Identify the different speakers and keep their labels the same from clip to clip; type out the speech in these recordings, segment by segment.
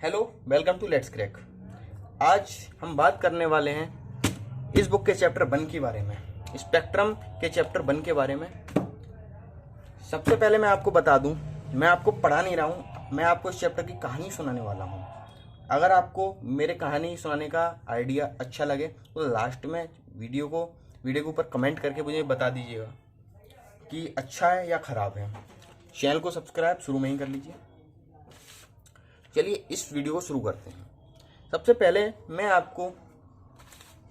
Speaker 1: Hello, welcome to let's crack. आज हम बात करने वाले हैं इस बुक के चैप्टर 1 के बारे में, स्पेक्ट्रम के चैप्टर 1 के बारे में। सबसे पहले मैं आपको बता दूं, मैं आपको पढ़ा नहीं रहा हूं, मैं आपको इस चैप्टर की कहानी सुनाने वाला हूं। अगर आपको मेरे कहानी सुनाने का आइडिया अच्छा लगे तो लास्ट में वीडियो के ऊपर कमेंट करके मुझे बता दीजिएगा कि अच्छा है या ख़राब है। चैनल को सब्सक्राइब शुरू में ही कर लीजिए। चलिए इस वीडियो को शुरू करते हैं। सबसे पहले मैं आपको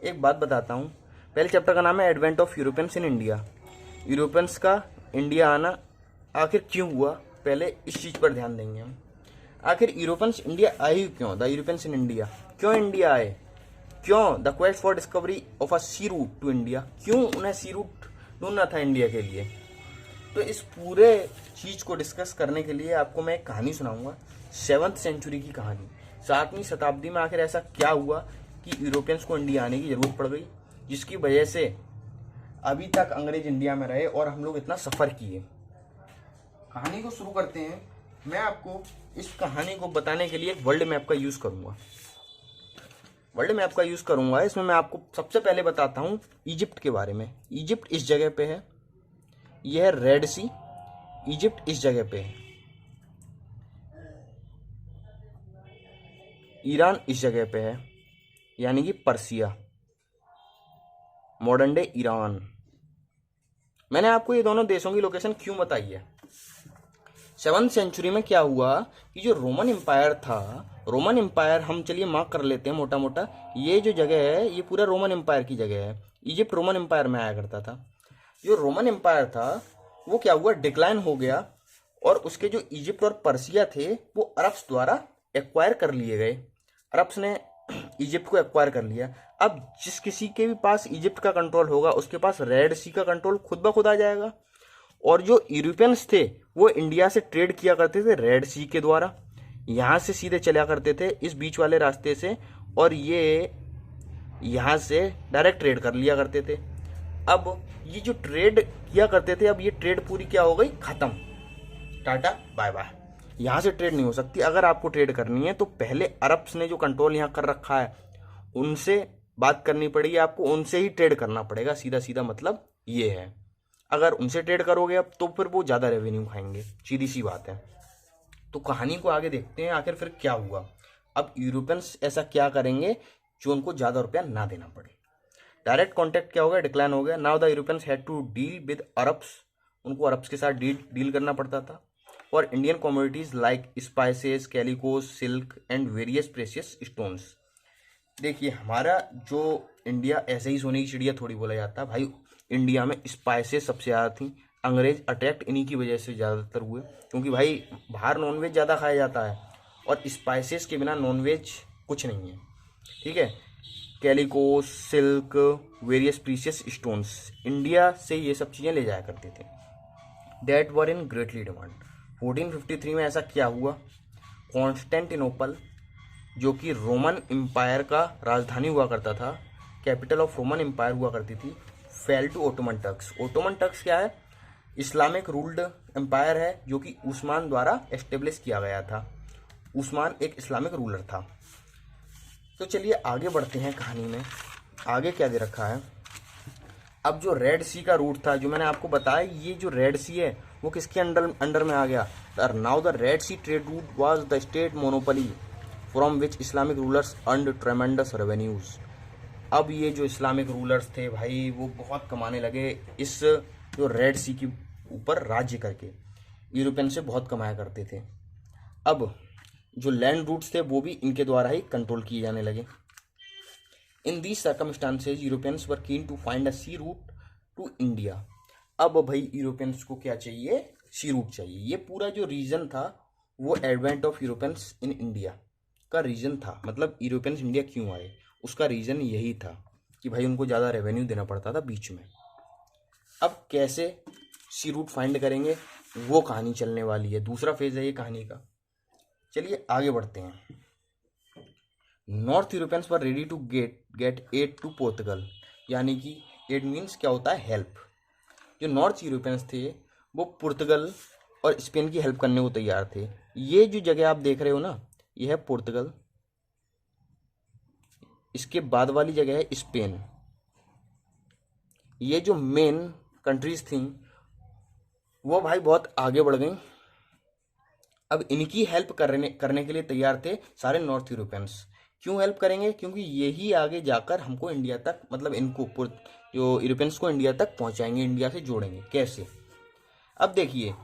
Speaker 1: एक बात बताता हूँ। पहले चैप्टर का नाम है advent of Europeans in India. Europeans का इंडिया आना आखिर क्यों हुआ, पहले इस चीज़ पर ध्यान देंगे हम। आखिर यूरोपियंस इंडिया आए क्यों, द यूरोपियंस इन इंडिया, क्यों इंडिया आए, क्यों the quest for discovery of a sea route to India, क्यों उन्हें सी रूट ढूंढना था इंडिया के लिए। तो इस पूरे चीज़ को डिस्कस करने के लिए आपको मैं एक कहानी सुनाऊंगा, 7th सेंचुरी की कहानी। 7वीं शताब्दी में आखिर ऐसा क्या हुआ कि यूरोपियंस को इंडिया आने की जरूरत पड़ गई, जिसकी वजह से अभी तक अंग्रेज इंडिया में रहे और हम लोग इतना सफ़र किए। कहानी को शुरू करते हैं। मैं आपको इस कहानी को बताने के लिए एक वर्ल्ड मैप का यूज़ करूँगा। इसमें मैं आपको सबसे पहले बताता हूँ इजिप्ट के बारे में। इजिप्ट इस जगह पे है, यह है रेड सी। इजिप्ट इस जगह पे है, ईरान इस जगह पे है, यानी कि पर्सिया, मॉडर्न डे ईरान। मैंने आपको ये दोनों देशों की लोकेशन क्यों बताई है। 7th सेंचुरी में क्या हुआ कि जो रोमन एम्पायर था, रोमन एम्पायर हम चलिए मार्क कर लेते हैं मोटा मोटा। ये जो जगह है ये पूरा रोमन एम्पायर की जगह है। इजिप्ट रोमन एम्पायर में आया करता था। जो रोमन एम्पायर था वो क्या हुआ, डिक्लाइन हो गया, और उसके जो इजिप्ट और पर्सिया थे वो अरब्स द्वारा एक्वायर कर लिए गए। अरब्स ने इजिप्ट को एक्वायर कर लिया। अब जिस किसी के भी पास इजिप्ट का कंट्रोल होगा उसके पास रेड सी का कंट्रोल खुद ब खुद आ जाएगा। और जो यूरोपियंस थे वो इंडिया से ट्रेड किया करते थे रेड सी के द्वारा, यहाँ से सीधे चला करते थे इस बीच वाले रास्ते से, और ये यहाँ से डायरेक्ट ट्रेड कर लिया करते थे। अब ये जो ट्रेड किया करते थे, अब ये ट्रेड पूरी क्या हो गई, खत्म, टाटा बाय बाय। यहाँ से ट्रेड नहीं हो सकती। अगर आपको ट्रेड करनी है तो पहले अरब्स ने जो कंट्रोल यहाँ कर रखा है उनसे बात करनी पड़ेगी, आपको उनसे ही ट्रेड करना पड़ेगा। सीधा सीधा मतलब ये है। अगर उनसे ट्रेड करोगे अब तो फिर वो ज़्यादा रेवेन्यू खाएंगे, सीधी सी बात है। तो कहानी को आगे देखते हैं आखिर फिर क्या हुआ। अब यूरोपियंस ऐसा क्या करेंगे जो उनको ज़्यादा रुपया ना देना पड़े। डायरेक्ट कॉन्टैक्ट क्या हो गया, डिक्लाइन हो गया। Now the Europeans had to deal with Arabs, उनको अरब्स के साथ डील करना पड़ता था। और Indian commodities like spices, calicoes, silk and various precious stones. देखिए हमारा जो इंडिया ऐसे ही सोने की चिड़िया थोड़ी बोला जाता है भाई। इंडिया में स्पाइसेस सबसे ज़्यादा थी। अंग्रेज अट्रैक्ट इन्हीं की वजह से ज़्यादातर हुए, क्योंकि भाई बाहर नॉनवेज ज़्यादा खाया जाता है और स्पाइसेस के बिना नॉनवेज कुछ नहीं है। ठीक है, calicoes, silk, various precious stones, India से ये सब चीज़ें ले जाया करते थे। That were in greatly demand. 1453 में ऐसा क्या हुआ, कॉन्स्टेंटिनोपल जो कि रोमन एम्पायर का राजधानी हुआ करता था, कैपिटल ऑफ रोमन एम्पायर हुआ करती थी, fell to Ottoman Turks. Ottoman Turks क्या है, इस्लामिक रूल्ड एम्पायर है जो कि उस्मान द्वारा एस्टेब्लिश किया गया था। उस्मान एक इस्लामिक रूलर था। तो चलिए आगे बढ़ते हैं कहानी में। आगे क्या दे रखा है। अब जो रेड सी का रूट था जो मैंने आपको बताया, ये जो रेड सी है वो किसके अंडर में आ गया। Now the Red Sea trade route was the state monopoly from which Islamic rulers earned tremendous revenues. अब ये जो इस्लामिक रूलर्स थे भाई वो बहुत कमाने लगे इस जो रेड सी के ऊपर राज्य करके। यूरोपियन से बहुत कमाया करते थे। अब जो लैंड रूट्स थे वो भी इनके द्वारा ही कंट्रोल किए जाने लगे। In these circumstances Europeans were keen to find a sea route to India. अब भाई यूरोपियंस को क्या चाहिए, सी रूट चाहिए। ये पूरा जो रीजन था वो advent of Europeans in India का रीजन था। मतलब यूरोपियंस इंडिया क्यों आए उसका रीजन यही था कि भाई उनको ज़्यादा रेवेन्यू देना पड़ता था बीच में। अब कैसे सी रूट फाइंड करेंगे वो कहानी चलने वाली है, दूसरा फेज है ये कहानी का। चलिए आगे बढ़ते हैं। North Europeans were ready to get aid to Portugal, यानी कि एड मीन्स क्या होता है, हेल्प। जो नॉर्थ यूरोपियंस थे वो पुर्तगाल और स्पेन की हेल्प करने को तैयार थे। ये जो जगह आप देख रहे हो ना, यह है पुर्तगाल, इसके बाद वाली जगह है स्पेन। ये जो मेन कंट्रीज थी वो भाई बहुत आगे बढ़ गई। अब इनकी हेल्प करने के लिए तैयार थे सारे नॉर्थ यूरोपियंस। क्यों हेल्प करेंगे? क्योंकि यही आगे जाकर हमको इंडिया तक, मतलब इनको जो यूरोपियंस को इंडिया तक पहुंचाएंगे, इंडिया से जोड़ेंगे। कैसे? अब देखिए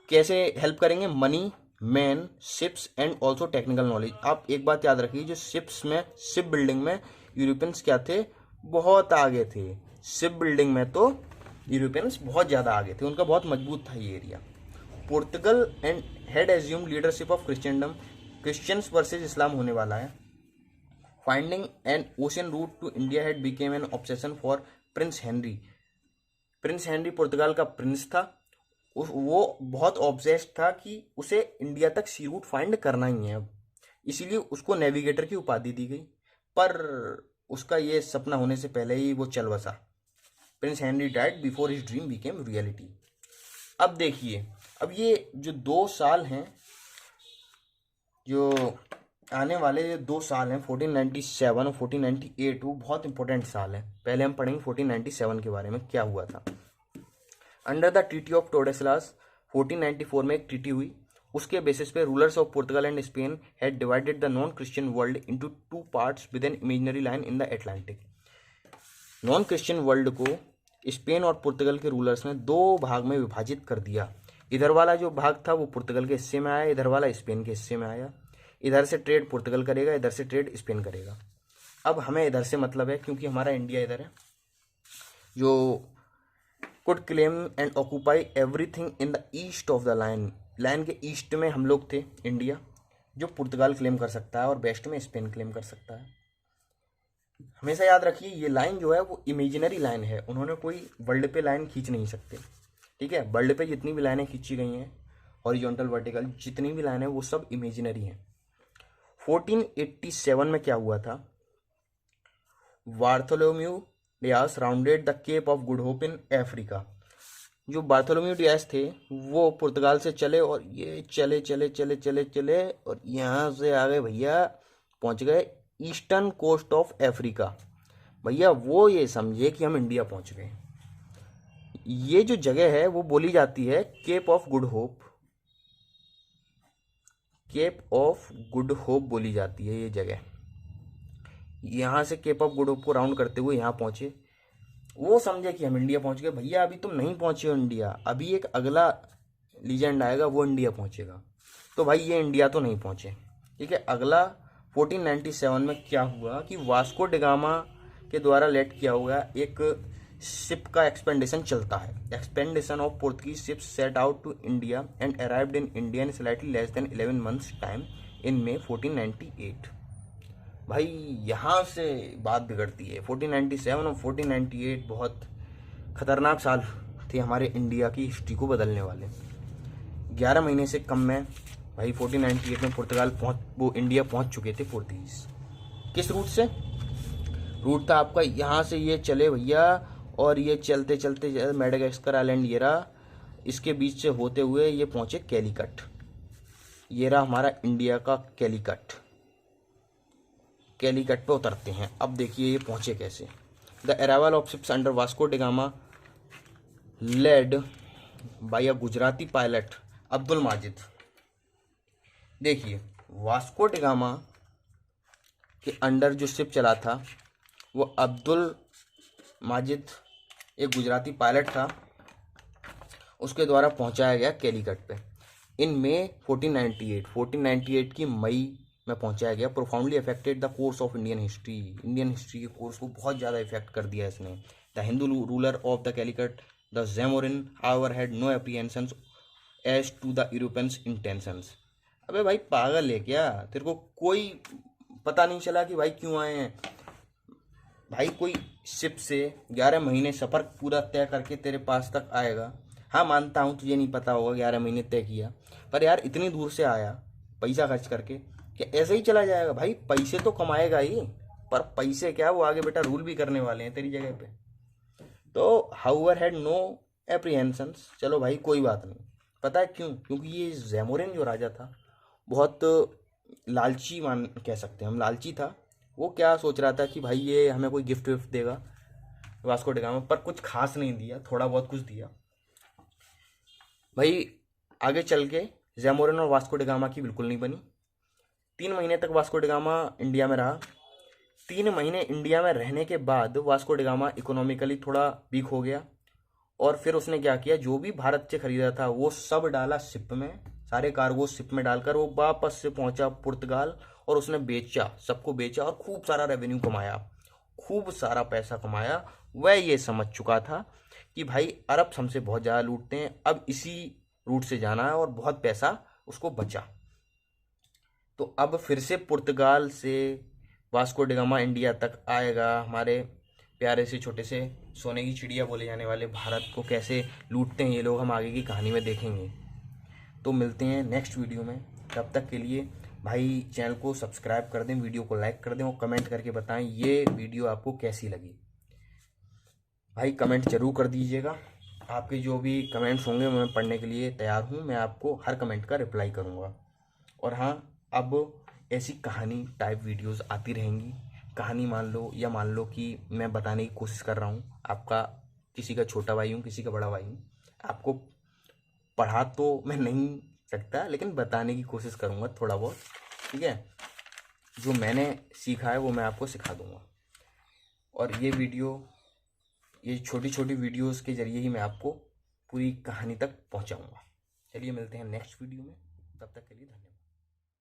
Speaker 1: कैसे हेल्प करेंगे। Money, man, ships and also technical knowledge. आप एक बात याद रखिए, जो शिप बिल्डिंग में यूरोपियंस क्या थे? बहुत आगे थे। शिप बिल्डिंग में तो यूरोपियंस बहुत ज़्यादा आगे थे, उनका बहुत मजबूत था ये area. Portugal and had assumed leadership of Christendom. Christians versus Islam होने वाला है। Finding an ocean route to India had become an obsession for prince Henry. Prince Henry पुर्तगाल का प्रिंस था, वो बहुत ऑब्सेस्ड था कि उसे इंडिया तक सी रूट फाइंड करना ही है। अब इसीलिए उसको नेविगेटर की उपाधि दी गई, पर उसका ये सपना होने से पहले ही वो चल बसा। Prince Henry died before his dream became reality. अब देखिए, अब ये जो 2 साल हैं, जो आने वाले 2 साल हैं 1497 और 1498, वो बहुत इंपॉर्टेंट साल है। पहले हम पढ़ेंगे 1497 के बारे में, क्या हुआ था। अंडर द ट्रीटी ऑफ टोर्डेसलास 1494 में एक ट्रीटी हुई। उसके बेसिस पे rulers of Portugal and Spain had divided the non Christian world into 2 parts with an imaginary line in the Atlantic. Non Christian world को स्पेन और पुर्तगाल के रूलर्स ने 2 भाग में विभाजित कर दिया। इधर वाला जो भाग था वो पुर्तगाल के हिस्से में आया, इधर वाला स्पेन के हिस्से में आया। इधर से ट्रेड पुर्तगाल करेगा, इधर से ट्रेड स्पेन करेगा। अब हमें इधर से मतलब है क्योंकि हमारा इंडिया इधर है, जो could claim and occupy everything in the east of the line. Line के ईस्ट में हम लोग थे इंडिया, जो पुर्तगाल क्लेम कर सकता है, और वेस्ट में स्पेन क्लेम कर सकता है। हमेशा याद रखिए ये लाइन जो है वो इमेजिनरी लाइन है, उन्होंने कोई वर्ल्ड पे लाइन खींच नहीं सकते। ठीक है, वर्ल्ड पे जितनी भी लाइनें खींची गई हैं, हॉरिजॉन्टल वर्टिकल जितनी भी लाइन है, वो सब इमेजिनरी हैं। 1487 में क्या हुआ था? Bartholomew Dias rounded the Cape of Good Hope in Africa. जो बार्थोलोम्यू डियास थे वो पुर्तगाल से चले, और ये चले चले चले चले चले और यहाँ से आ गए भैया, पहुँच गए ईस्टर्न कोस्ट ऑफ अफ्रीका। भैया वो ये समझे कि हम इंडिया पहुँच गए। ये जो जगह है वो बोली जाती है Cape of Good Hope. Cape of Good Hope बोली जाती है ये जगह। यहाँ से केप ऑफ गुड होप को राउंड करते हुए यहाँ पहुँचे। वो समझे कि हम इंडिया पहुँच गए। भैया अभी तुम नहीं पहुँचे हो इंडिया, अभी एक अगला लीजेंड आएगा, वो इंडिया पहुँचेगा। तो भाई ये इंडिया तो नहीं पहुँचे। ठीक है, अगला 1497 में क्या हुआ कि वास्को डिगामा के द्वारा लेट किया हुआ एक शिप का एक्सपेंडिशन चलता है। Expedition of Portuguese ships set out to India and arrived in India in slightly less than 11 months time in May 1498। भाई यहाँ से बात बिगड़ती है। 1497 और 1498 बहुत खतरनाक साल थे हमारे इंडिया की हिस्ट्री को बदलने वाले। 11 महीने से कम में भाई 1498 में पुर्तगाल वो इंडिया पहुँच चुके थे पोर्तुगीज। किस रूट से? रूट था आपका यहाँ से, ये चले भैया, और ये चलते चलते मेडागास्कर आइलैंड ये रहा, इसके बीच से होते हुए ये पहुँचे कैलीकट। ये रहा हमारा इंडिया का कैलीकट। कैलीकट पे उतरते हैं। अब देखिए ये पहुँचे कैसे। The arrival of ships under Vasco da Gama led by a Gujarati pilot Abdul Majid. देखिए वास्को डिगामा के अंडर जो शिप चला था वो अब्दुल माजिद एक गुजराती पायलट था, उसके द्वारा पहुंचाया गया कैलीकट पे इन मई 1498 की मई में पहुंचाया गया। Profoundly affected the course of Indian हिस्ट्री के कोर्स को बहुत ज़्यादा इफेक्ट कर दिया इसने। The Hindu ruler of the Calicut the Zamorin however had no apprehensions as to the Europeans intentions. अबे भाई पागल है क्या? तेरे को कोई पता नहीं चला कि भाई क्यों आए हैं? भाई कोई शिप से 11 महीने सफ़र पूरा तय करके तेरे पास तक आएगा। हाँ मानता हूँ तुझे नहीं पता होगा 11 महीने तय किया, पर यार इतनी दूर से आया पैसा खर्च करके, क्या ऐसे ही चला जाएगा? भाई पैसे तो कमाएगा ही, पर पैसे क्या, वो आगे बेटा रूल भी करने वाले हैं तेरी जगह पे। तो हाउएवर हैड नो एप्रीहेंशंस। चलो भाई कोई बात नहीं। पता है क्यों? क्योंकि ये ज़ेमोरिन जो राजा था बहुत लालची मान कह सकते हैं हम, लालची था। वो क्या सोच रहा था कि भाई ये हमें कोई गिफ्ट विफ्ट देगा वास्को डी गामा, पर कुछ खास नहीं दिया, थोड़ा बहुत कुछ दिया भाई। आगे चल के जैमोरिन और वास्को डी गामा की बिल्कुल नहीं बनी। 3 महीने तक वास्को डी गामा इंडिया में रहा। 3 महीने इंडिया में रहने के बाद वास्को डी गामा इकोनॉमिकली थोड़ा वीक हो गया, और फिर उसने क्या किया, जो भी भारत से खरीदा था वो सब डाला शिप में, सारे कार्गो शिप में डालकर वो वापस से पहुंचा पुर्तगाल, और उसने बेचा, सबको बेचा और खूब सारा रेवेन्यू कमाया, खूब सारा पैसा कमाया। वह ये समझ चुका था कि भाई अरब हमसे बहुत ज़्यादा लूटते हैं, अब इसी रूट से जाना है, और बहुत पैसा उसको बचा। तो अब फिर से पुर्तगाल से वास्को डी गामा इंडिया तक आएगा। हमारे प्यारे से छोटे से सोने की चिड़िया बोले जाने वाले भारत को कैसे लूटते हैं ये लोग, हम आगे की कहानी में देखेंगे। तो मिलते हैं नेक्स्ट वीडियो में, तब तक के लिए भाई चैनल को सब्सक्राइब कर दें, वीडियो को लाइक कर दें, और कमेंट करके बताएं ये वीडियो आपको कैसी लगी। भाई कमेंट जरूर कर दीजिएगा, आपके जो भी कमेंट्स होंगे मैं पढ़ने के लिए तैयार हूँ, मैं आपको हर कमेंट का रिप्लाई करूँगा। और हाँ, अब ऐसी कहानी टाइप वीडियोस आती रहेंगी। कहानी मान लो, या मान लो कि मैं बताने की कोशिश कर रहा हूँ, आपका किसी का छोटा भाई हूँ, किसी का बड़ा भाई हूँ, आपको पढ़ा तो मैं नहीं सकता, लेकिन बताने की कोशिश करूँगा थोड़ा बहुत, ठीक है। जो मैंने सीखा है वो मैं आपको सिखा दूँगा, और ये वीडियो, ये छोटी छोटी वीडियोस के जरिए ही मैं आपको पूरी कहानी तक पहुँचाऊँगा। चलिए मिलते हैं नेक्स्ट वीडियो में, तब तक के लिए धन्यवाद।